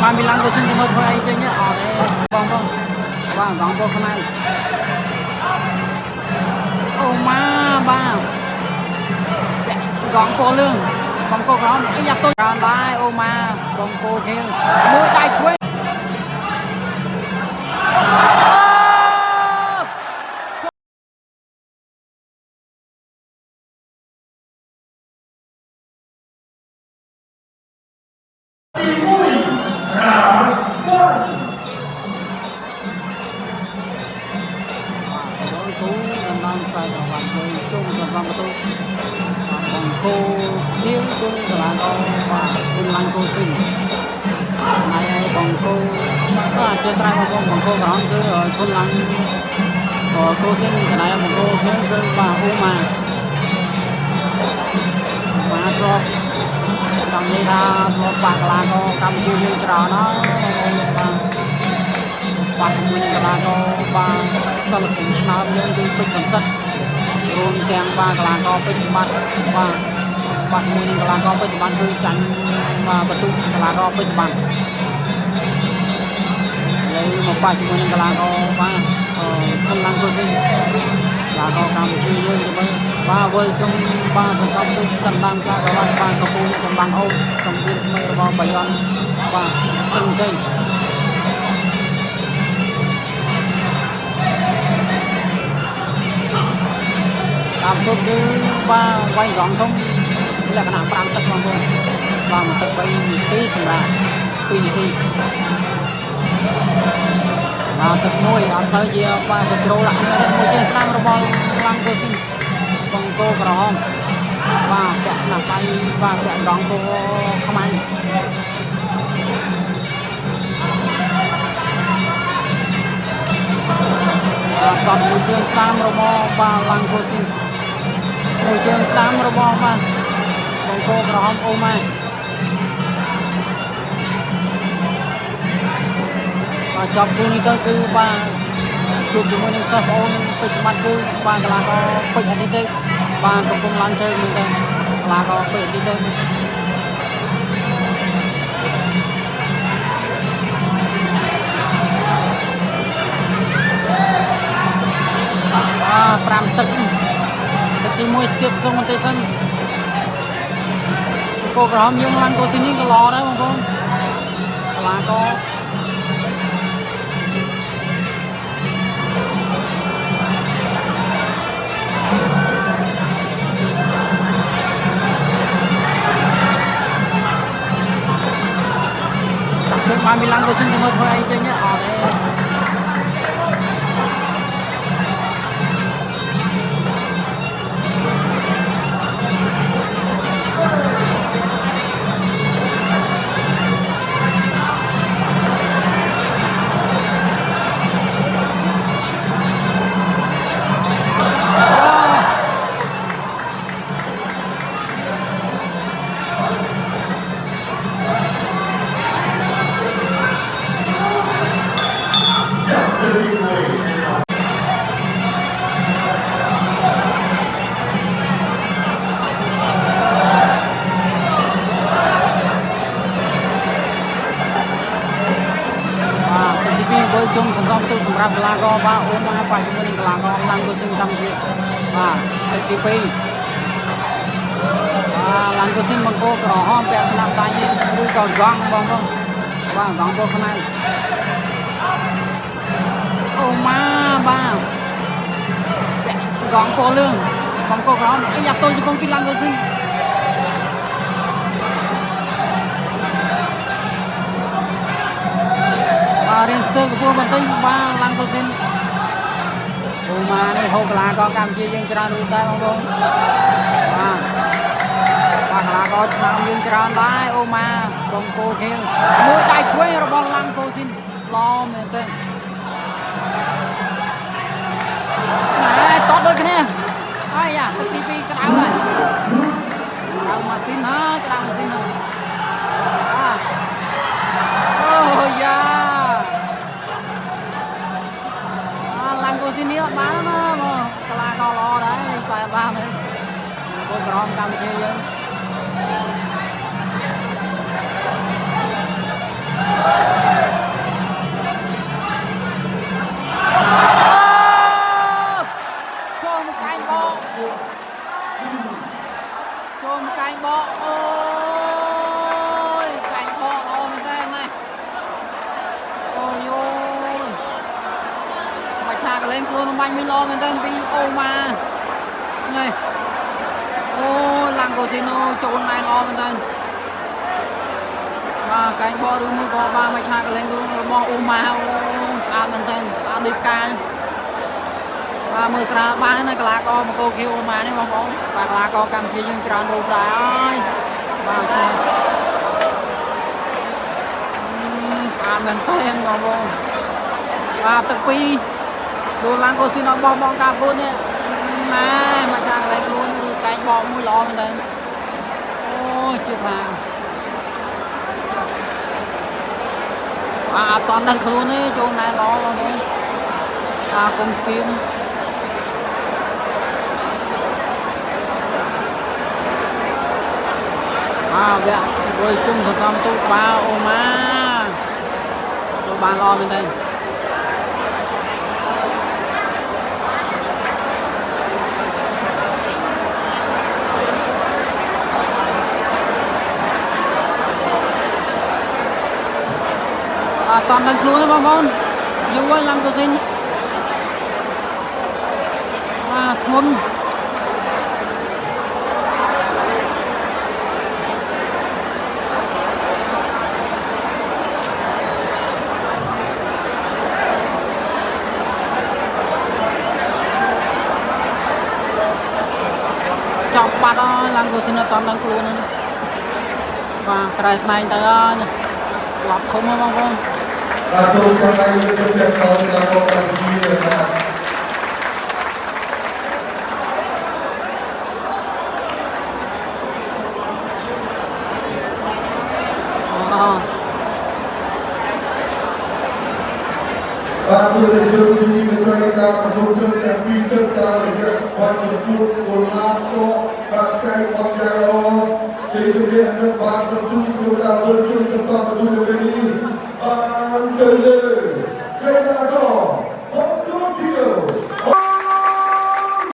mà mình làm cái sinh mới thôi anh chơi nhé ở đây vâng gắng vô không ai ô ma ba gắng cô lương gắng cô không ấy giặt tôi còn lại ô ma gắng cô kêu mua tay chuối cô thiếu cô là cô lăng cô sinh này còn cô chơi trai mà còn cô còn cứ cô lăng cô sinh cái này một cô thiếu cô và ô mà drop trong đây là drop bạc là cô cầm chưa như trò nó bạc mình là cô và có lực nào nhưng tôi bình tĩnh rôn keng ba là có bên mặt và bạn mua những là có bên mặt cứ tránh và bật tung là có bên mặt lấy một vài chúng mình là có ba không lăng cơ sinh là có cam chi dương cho mấy ba với trong ba thành công tôi cần làm ra các bạn ba có phụ trong bằng âu trong viên mấy vào bảy con và từng trên làm tốt cứ ba quay gọn không là cái nào làm tất cả luôn và một tất quay tí xong ra tuy nhiên và tất nuôi ở sơ gì và tất trâu lại nên môi trên sang robot lăng cô xin con cô vào không và kẹt là tay và kẹt gọn cô không anh còn môi trên sang robot và lăng cô xin môi trường sam robot mà con cô vào không ôm ai và chọc cô đi tới cứ ba chụp chúng mình sắp ôn tới chúng bạn cứ ba là có bệnh đi tới ba cũng không làm chơi mình đây là có bệnh đi tới pram tức thì môi skip không một tay sân cô gom nhưng lăng cô xin đi cái lò đấy không con là có cái mà mình lăng cô xin cho thôi anh chơi nhé ở đây chung thành công tôiសម្រាប់កីឡាករបាអូម៉ាបាជាមួយនឹងកីឡាករឡើងទៅជើងកម្ពុជាបាទទី2ឡើងទៅជើងបង្គោលក្រហមពាក់ស្នាប់ដៃឬក៏កង់បងប្អូនបាទកង់ពោះខ្មៅអូម៉ាបាទពាក់កង់ពោះលឿងបង្គោលក្រហមអីយ៉ាប់តូចជង្គង់ពីឡើងទៅជើងរៀនស្ទើរកំពុងបន្តិចបាទឡើងទៅជិនអូម៉ានេះហូបកីឡាករកម្ពុជាយើងច្រើនរូបដែរបងប្អូនបាទកីឡាករឆ្នាំយើងច្រើនដែរអូម៉ាបងគោធៀងមួយដៃឆ្វេងរបស់ឡើងកូស៊ីនល្អមែនទេណែតតដូចគ្នាហើយយ៉ាទឹកទី2ក្តៅហើយក្តៅម៉ាស៊ីនហើយក្តៅម៉ាស៊ីនហើយអូយ៉ាcô xin đi bán nó là co lo đấy xài ba đấy cô còn Campuchia chứ បាញ់មួយល្អមែនទែនពីអូម៉ានេះអូឡាំងកូស៊ីណូចូលណែល្អមែនទែនបាទកែងបោះឬមួយក៏បានមកឆាកលេងរបស់អូម៉ាអូស្អាតមែនទែនស្អាតដូចផ្កាបាទមើលស្រាលបានណាកីឡាករមកកោខៀវអូម៉ានេះបងប្អូនបាទកីឡាករកម្ពុជាយើងច្រើនរូបដែរហើយបាទឆ្នេះស្អាតមែនទែនបងប្អូនបាទទឹកពីរលោកឡាំងកូស៊ីណូបោះបងកាពូននេះណែមកឆាកលេងខ្លួនឬកែងបោះមួយល្អមែនទែនអូជឿថាអត់តន់ដឹងខ្លួនទេចូលណែល្អបងប្អូនគុំស្គៀមវគ្គធ្វើជុំសន្សំទូបាអូម៉ាចូលបានល្អមែនទេអត់តន់ដឹងខ្លួនទេបងប្អូនយូរហើយឡាំងកូស៊ីនធ្ងន់ចប់បាត់ហើយឡាំងកូស៊ីនអត់តន់ដឹងខ្លួនទេបាទក្រែស្នែងទៅហើយក្លប់ធំហ្នឹងបងប្អូនបាទសូមចាំឲ្យយើងទៅចិត្តដល់កីឡាករកម្ពុជាបាទបាទទូរទស្សន៍ជំនាញវិទ្យាការប្រមូលជុំតែពីទឹកតាមរយៈបាត់ប្រពន្ធកូឡាសបាទកែបត់យ៉ាងល្អជ័យជំនះនឹងបានទទួលក្នុងការធ្វើជុំសន្សំប្រទូទៅនេះបានទៅលើកីឡាករ